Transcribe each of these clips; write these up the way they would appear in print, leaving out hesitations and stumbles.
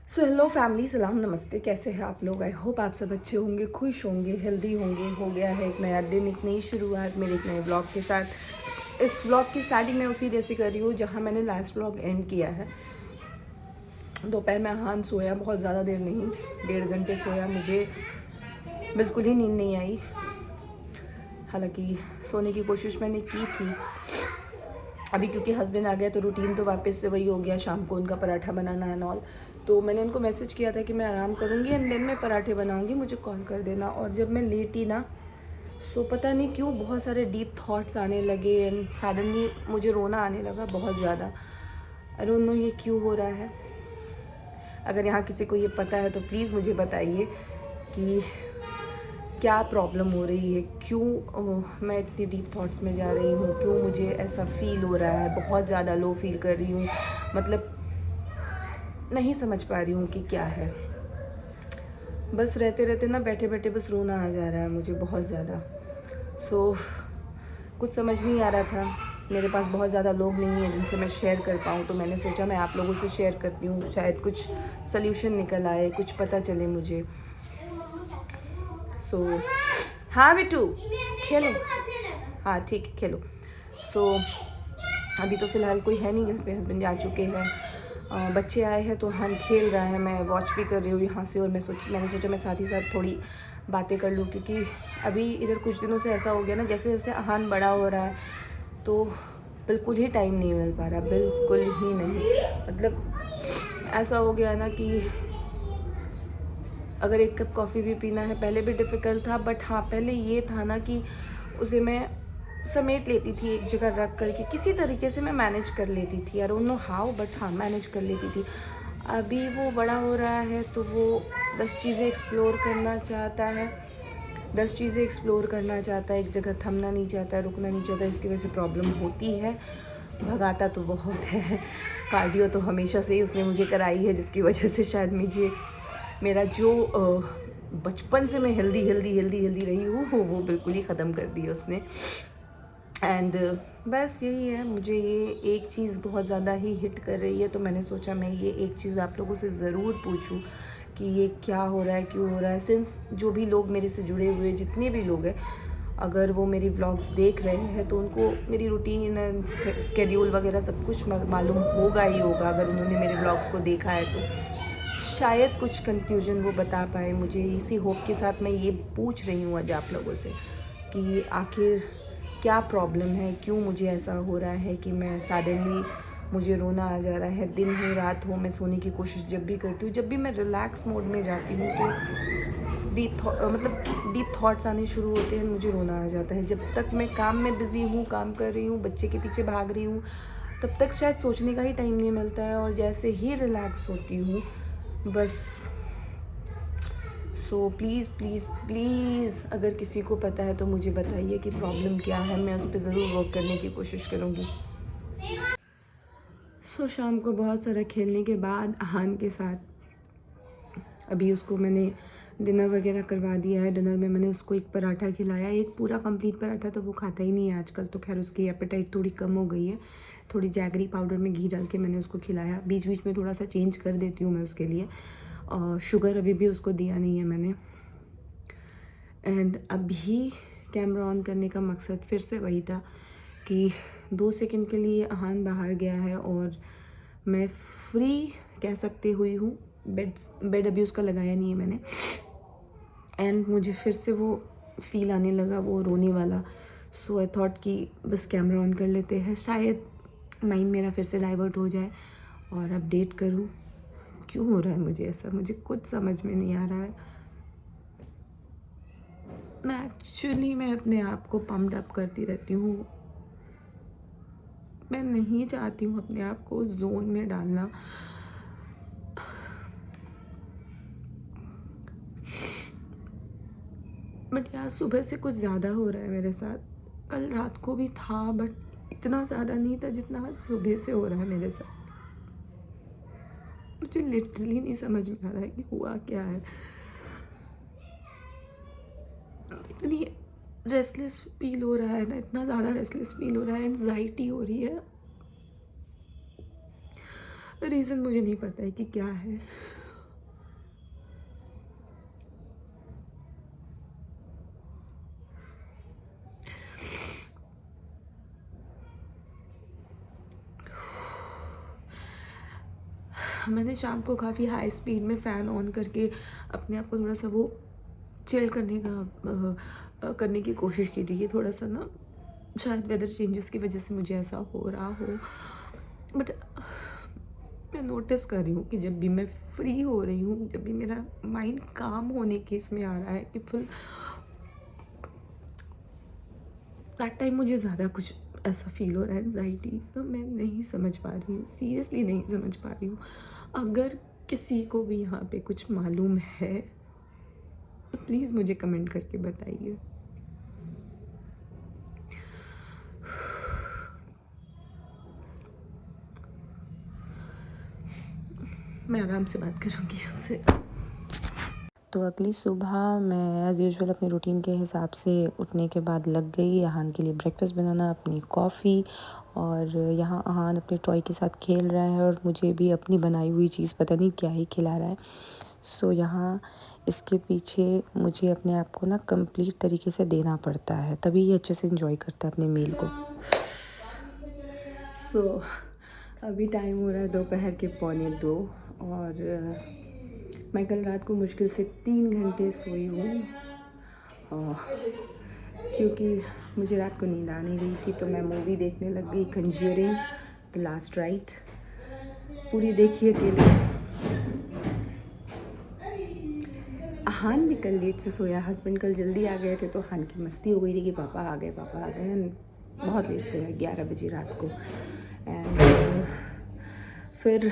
So hello family, सलाम नमस्ते। कैसे हैं आप लोग? आई होप आप सब अच्छे होंगे, खुश होंगे, हेल्दी होंगे। हो गया है एक नया दिन, एक नई शुरुआत मेरे एक नए व्लॉग के साथ। इस व्लॉग की स्टार्टिंग मैं उसी जैसे कर रही हूँ जहाँ मैंने लास्ट व्लॉग एंड किया है। दोपहर में अहान सोया, बहुत ज़्यादा देर नहीं, 1.5 घंटे सोया। मुझे बिल्कुल ही नींद नहीं आई। हालांकि सोने की कोशिश मैंने की थी। अभी क्योंकि हस्बैंड आ गया तो रूटीन तो वापस से वही हो गया, शाम को उनका पराठा बनाना एंड ऑल। तो मैंने उनको मैसेज किया था कि मैं आराम करूँगी एंड देन मैं पराठे बनाऊँगी, मुझे कॉल कर देना। और जब मैं लेटी ना, सो पता नहीं क्यों बहुत सारे डीप थॉट्स आने लगे एंड सडनली मुझे रोना आने लगा बहुत ज़्यादा। आई डोंट नो ये क्यों हो रहा है। अगर यहाँ किसी को ये पता है तो प्लीज़ मुझे बताइए कि क्या प्रॉब्लम हो रही है, क्यों मैं इतनी डीप थॉट्स में जा रही हूँ, क्यों मुझे ऐसा फ़ील हो रहा है, बहुत ज़्यादा लो फील कर रही हूँ। मतलब नहीं समझ पा रही हूँ कि क्या है। बस रहते रहते ना, बैठे बैठे बस रोना आ जा रहा है मुझे बहुत ज़्यादा। सो कुछ समझ नहीं आ रहा था। मेरे पास बहुत ज़्यादा लोग नहीं हैं जिनसे मैं शेयर कर पाऊँ, तो मैंने सोचा मैं आप लोगों से शेयर करती हूँ, शायद कुछ सल्यूशन निकल आए, कुछ पता चले मुझे। सो हाँ बिट्टू, खेलो। हाँ ठीक है, खेलो। सो अभी तो फ़िलहाल कोई है नहीं घर पे, हस्बैंड जा चुके हैं। बच्चे आए हैं तो हाँ खेल रहा है, मैं वॉच भी कर रही हूँ यहाँ से। और मैंने सोचा मैं साथ ही साथ थोड़ी बातें कर लूँ, क्योंकि अभी इधर कुछ दिनों से ऐसा हो गया ना, जैसे जैसे अहान बड़ा हो रहा है तो बिल्कुल ही टाइम नहीं मिल पा रहा, बिल्कुल ही नहीं। मतलब ऐसा हो गया ना कि अगर एक कप कॉफ़ी भी पीना है, पहले भी डिफ़िकल्ट था, बट हाँ पहले ये था ना कि उसे मैं समेट लेती थी एक जगह रख करके, किसी तरीके से मैं मैनेज कर लेती थी। I don't know how, but हाँ मैनेज कर लेती थी। अभी वो बड़ा हो रहा है तो वो 10 चीज़ें एक्सप्लोर करना चाहता है, 10 चीज़ें एक्सप्लोर करना चाहता है, एक जगह थमना नहीं चाहता है, रुकना नहीं चाहता। इसकी वजह से प्रॉब्लम होती है। भगाता तो बहुत है, कार्डियो तो हमेशा से ही उसने मुझे कराई है, जिसकी वजह से शायद मुझे मेरा जो बचपन से मैं हेल्दी हेल्दी हेल्दी हेल्दी रही हूँ वो बिल्कुल ही ख़त्म कर दी है उसने। एंड बस यही है, मुझे ये एक चीज़ बहुत ज़्यादा ही हिट कर रही है, तो मैंने सोचा मैं ये एक चीज़ आप लोगों से ज़रूर पूछूं कि ये क्या हो रहा है, क्यों हो रहा है। सिंस जो भी लोग मेरे से जुड़े हुए, जितने भी लोग हैं, अगर वो मेरी व्लॉग्स देख रहे हैं तो उनको मेरी रूटीन एंड स्केड्यूल वगैरह सब कुछ मालूम होगा ही होगा। अगर उन्होंने मेरे व्लॉग्स को देखा है तो शायद कुछ कंफ्यूजन वो बता पाए मुझे। इसी होप के साथ मैं ये पूछ रही हूँ आज आप लोगों से कि आखिर क्या प्रॉब्लम है, क्यों मुझे ऐसा हो रहा है कि मैं सडनली मुझे रोना आ जा रहा है। दिन हो रात हो, मैं सोने की कोशिश जब भी करती हूँ, जब भी मैं रिलैक्स मोड में जाती हूँ तो डीप थॉट्स आने शुरू होते हैं, मुझे रोना आ जाता है। जब तक मैं काम में बिज़ी हूँ, काम कर रही हूँ, बच्चे के पीछे भाग रही हूँ, तब तक शायद सोचने का ही टाइम नहीं मिलता है। और जैसे ही रिलैक्स होती हूँ बस। सो प्लीज़ प्लीज़ प्लीज़ अगर किसी को पता है तो मुझे बताइए कि प्रॉब्लम क्या है, मैं उस पर ज़रूर वर्क करने की कोशिश करूँगी। सो शाम को बहुत सारा खेलने के बाद अहान के साथ अभी उसको मैंने डिनर वगैरह करवा दिया है। डिनर में मैंने उसको एक पराठा खिलाया, एक पूरा कंप्लीट पराठा तो वो खाता ही नहीं है आजकल, तो खैर उसकी एपेटाइट थोड़ी कम हो गई है। थोड़ी जैगरी पाउडर में घी डाल के मैंने उसको खिलाया। बीच बीच में थोड़ा सा चेंज कर देती हूँ मैं उसके लिए। शुगर अभी भी उसको दिया नहीं है मैंने। एंड अभी कैमरा ऑन करने का मकसद फिर से वही था कि 2 सेकंड के लिए अहान बाहर गया है और मैं फ्री कह सकते हुई हूँ। बेड अभी उसका लगाया नहीं है मैंने। एंड मुझे फिर से वो फील आने लगा, वो रोने वाला। सो आई थॉट कि बस कैमरा ऑन कर लेते हैं, शायद माइंड मेरा फिर से डाइवर्ट हो जाए और अपडेट करूँ क्यों हो रहा है मुझे ऐसा। मुझे कुछ समझ में नहीं आ रहा है। मैं अपने आप को पम्प्ड अप करती रहती हूँ। मैं नहीं चाहती हूँ अपने आप को जोन में डालना। बट यार सुबह से कुछ ज़्यादा हो रहा है मेरे साथ। कल रात को भी था बट इतना ज़्यादा नहीं था जितना आज सुबह से हो रहा है मेरे साथ। मुझे लिटरली नहीं समझ में आ रहा है कि हुआ क्या है। इतनी रेस्टलेस फील हो रहा है ना, इतना ज़्यादा रेस्टलेस फील हो रहा है, एंजाइटी हो रही है। रीज़न मुझे नहीं पता है कि क्या है। मैंने शाम को काफ़ी हाई स्पीड में फ़ैन ऑन करके अपने आप को थोड़ा सा वो चिल करने की कोशिश की थी कि थोड़ा सा ना शायद वेदर चेंजेस की वजह से मुझे ऐसा हो रहा हो। बट मैं नोटिस कर रही हूँ कि जब भी मैं फ्री हो रही हूँ, जब भी मेरा माइंड काम होने के इसमें आ रहा है कि फुल दैट टाइम मुझे ज़्यादा कुछ ऐसा फील हो रहा है, एंजाइटी। तो मैं नहीं समझ पा रही हूँ, सीरियसली नहीं समझ पा रही हूँ। अगर किसी को भी यहाँ पे कुछ मालूम है तो प्लीज़ मुझे कमेंट करके बताइए। मैं आराम से बात करूँगी आपसे। तो अगली सुबह मैं एज़ यूजुअल अपनी रूटीन के हिसाब से उठने के बाद लग गई अहान के लिए ब्रेकफास्ट बनाना, अपनी कॉफ़ी। और यहाँ अहान अपने टॉय के साथ खेल रहा है और मुझे भी अपनी बनाई हुई चीज़ पता नहीं क्या ही खिला रहा है। सो यहाँ इसके पीछे मुझे अपने आप को ना कंप्लीट तरीके से देना पड़ता है, तभी ये अच्छे से एंजॉय करता है अपने मील को। सो अभी टाइम हो रहा है दोपहर के 1:45 और मैं कल रात को मुश्किल से 3 घंटे सोई हूँ। क्योंकि मुझे रात को नींद आ नहीं रही थी तो मैं मूवी देखने लग गई, कंज्यूरिंग द लास्ट राइट। पूरी देखी अकेले। अहान भी कल लेट से सोया, हस्बैंड कल जल्दी आ गए थे तो अहान की मस्ती हो गई थी कि पापा आ गए पापा आ गए। बहुत लेट सोया 11 बजे रात को। एंड फिर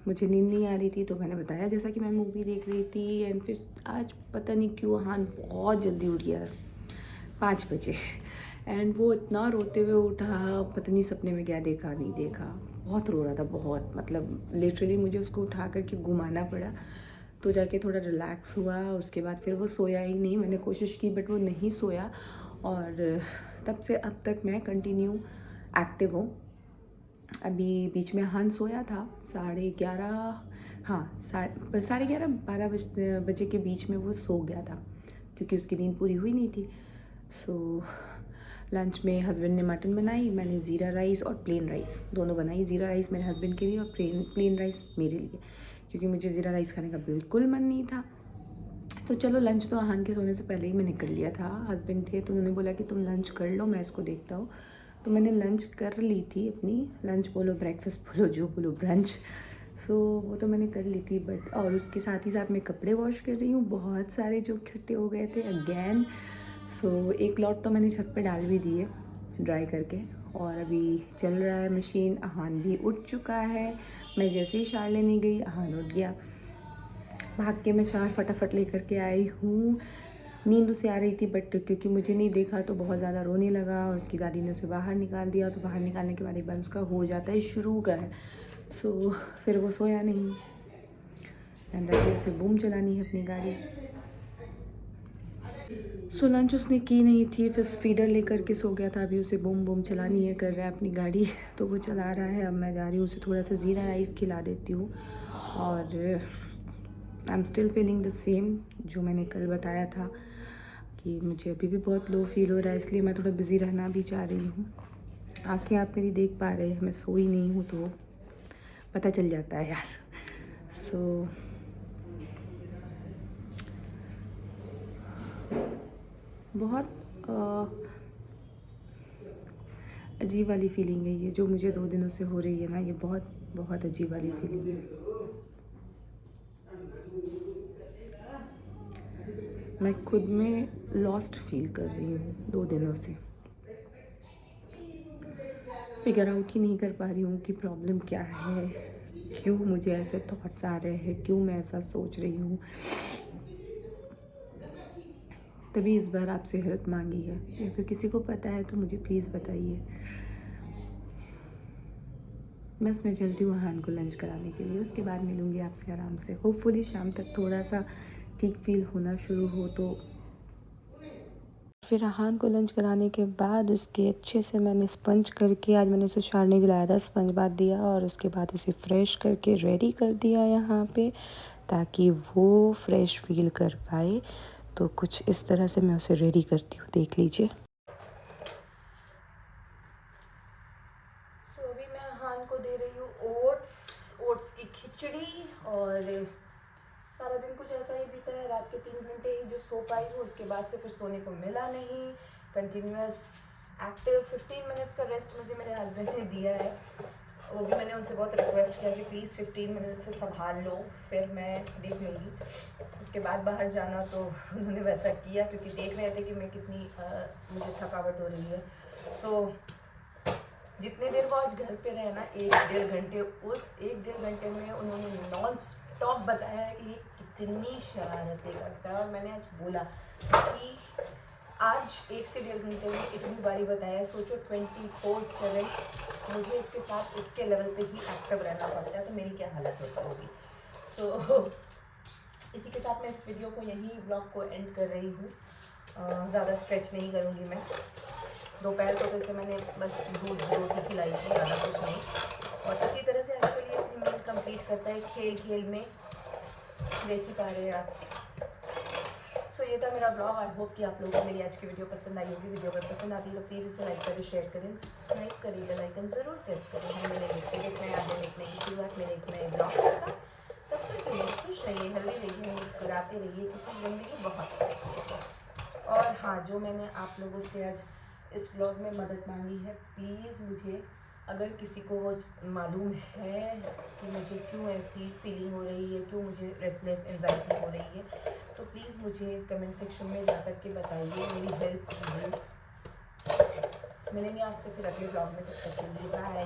मुझे नींद नहीं आ रही थी तो मैंने बताया जैसा कि मैं मूवी देख रही थी। एंड फिर आज पता नहीं क्यों अहान बहुत जल्दी उठ गया 5 बजे। एंड वो इतना रोते हुए उठा, पता नहीं सपने में क्या देखा नहीं देखा, बहुत रो रहा था बहुत, मतलब लिटरली मुझे उसको उठा करके घुमाना पड़ा तो जाके थोड़ा रिलैक्स हुआ। उसके बाद फिर वो सोया ही नहीं, मैंने कोशिश की बट वो नहीं सोया। और तब से अब तक मैं कंटिन्यू एक्टिव हूँ। अभी बीच में अहान सोया था 11:30, हाँ 11:30 12 बजे के बीच में वो सो गया था क्योंकि उसकी नींद पूरी हुई नहीं थी। सो लंच में हस्बैंड ने मटन बनाई, मैंने ज़ीरा राइस और प्लेन राइस दोनों बनाई। ज़ीरा राइस मेरे हस्बैंड के लिए और प्लेन राइस मेरे लिए, क्योंकि मुझे ज़ीरा राइस खाने का बिल्कुल मन नहीं था। तो चलो लंच तो अहान के सोने से पहले ही मैंने कर लिया था। हस्बैंड थे तो उन्होंने बोला कि तुम लंच कर लो, मैं इसको देखता हूँ। तो मैंने लंच कर ली थी अपनी, लंच बोलो ब्रेकफास्ट बोलो जो बोलो, ब्रंच। सो वो तो मैंने कर ली थी बट, और उसके साथ ही साथ मैं कपड़े वॉश कर रही हूँ, बहुत सारे जो इकट्ठे हो गए थे अगेन। सो एक लॉट तो मैंने छत पे डाल भी दिए ड्राई करके और अभी चल रहा है मशीन। अहान भी उठ चुका है, मैं जैसे ही शार लेने गई अहान उठ गया। भाग के मैं शार फटाफट लेकर के आई हूँ। नींद उसे आ रही थी बट क्योंकि मुझे नहीं देखा तो बहुत ज़्यादा रोने लगा। उसकी दादी ने उसे बाहर निकाल दिया, तो बाहर निकालने के बाद एक बार उसका हो जाता है शुरू का है। सो फिर वो सोया नहीं एंड अभी उसे बूम चलानी है अपनी गाड़ी। सो लंच उसने की नहीं थी, फिर फीडर लेकर के सो गया था। अभी उसे बूम बूम चलानी है, कर रहा है अपनी गाड़ी तो वो चला रहा है। अब मैं जा रही हूँ उसे थोड़ा सा ज़ीरा राइस खिला देती हूँ। और I am still feeling the same जो मैंने कल बताया था कि मुझे अभी भी बहुत लो फील हो रहा है, इसलिए मैं थोड़ा बिज़ी रहना भी चाह रही हूँ। आँखें आप मेरी देख पा रहे हैं, मैं सोई नहीं हूँ तो पता चल जाता है यार। सो बहुत अजीब वाली फीलिंग है ये जो मुझे 2 दिनों से हो रही है ना, ये बहुत बहुत अजीब वाली फीलिंग है। मैं खुद में लॉस्ट फील कर रही हूँ 2 दिनों से। फिगर आउट ही नहीं कर पा रही हूँ कि प्रॉब्लम क्या है, क्यों मुझे ऐसे थॉट्स आ रहे हैं, क्यों मैं ऐसा सोच रही हूँ। तभी इस बार आपसे हेल्प मांगी है। अगर किसी को पता है तो मुझे प्लीज़ बताइए। बस मैं चलती हूँ अहान को लंच कराने के लिए, उसके बाद मिलूँगी आपसे आराम से। होपफुली शाम तक थोड़ा सा ठीक फील होना शुरू हो तो। फिर अहान को लंच कराने के बाद उसके अच्छे से मैंने स्पंज करके, आज मैंने उसे शार नहीं दिलाया था, स्पंज बाथ दिया और उसके बाद उसे फ्रेश करके रेडी कर दिया यहाँ पे, ताकि वो फ्रेश फील कर पाए। तो कुछ इस तरह से मैं उसे रेडी करती हूँ, देख लीजिए। सो अभी मैं अहान को दे रही हूँ ओट्स की खिचड़ी। खिचड़ी और सारा दिन कुछ ऐसा ही बीता है। रात के 3 घंटे ही जो सो पाई हूँ, उसके बाद से फिर सोने को मिला नहीं। कंटिन्यूस एक्टिव 15 मिनट्स का रेस्ट मुझे मेरे हस्बैंड ने दिया है। वो भी मैंने उनसे बहुत रिक्वेस्ट किया कि प्लीज़ 15 मिनट से संभाल लो, फिर मैं देख लूँगी। उसके बाद बाहर जाना तो उन्होंने वैसा किया, क्योंकि देख रहे थे कि मैं कितनी मुझे थकावट हो रही है। सो जितने देर वो आज घर पे रहे ना, 1-1.5 घंटे, उस 1-1.5 घंटे में उन्होंने नॉन स्टॉप बताया है कि ये कितनी शरारतें करता है। और मैंने आज बोला कि आज 1 से 1.5 घंटे में इतनी बारी बताया, सोचो 24/7 मुझे इसके साथ इसके लेवल पे ही एक्टिव रहना पड़ता है, तो मेरी क्या हालत होती होगी। तो इसी के साथ मैं इस वीडियो को यहीं ब्लॉग को एंड कर रही हूँ। ज़्यादा स्ट्रेच नहीं करूँगी मैं। दोपहर को तो इसे मैंने बस दूध रोटी खिलाई थी, ज़्यादा कुछ नहीं। और इसी तरह से आजकल ये अपनी मील कंप्लीट करता है, खेल खेल में, देख ही पा रहे हैं आप। सो ये था मेरा ब्लॉग। आई होप कि आप लोगों को मेरी आज की वीडियो पसंद आई होगी। वीडियो अगर पसंद आती है तो प्लीज़ इसे लाइक करें, शेयर करें, सब्सक्राइब करें, बेल आइकन ज़रूर प्रेस करें। हम मिलेंगे फिर एक नए आगे देखने की शुरुआत मेरे एक नए ब्लॉग के साथ। तब तक के लिए खुश रहिए, हेल्दी रहिए, मुस्कुराते रहिए, क्योंकि ज़िंदगी बहुत खूबसूरत है। और हाँ, जो मैंने आप लोगों से आज इस ब्लॉग में मदद मांगी है, प्लीज़ मुझे, अगर किसी को वो मालूम है कि मुझे क्यों ऐसी फीलिंग हो रही है, क्यों मुझे रेस्टलेस एंजाइटी हो रही है, तो प्लीज़ मुझे कमेंट सेक्शन में जा कर के बताइए, मेरी हेल्प कीजिए। मिलेंगे आपसे फिर अगले ब्लॉग में, तब तक के लिए बाय।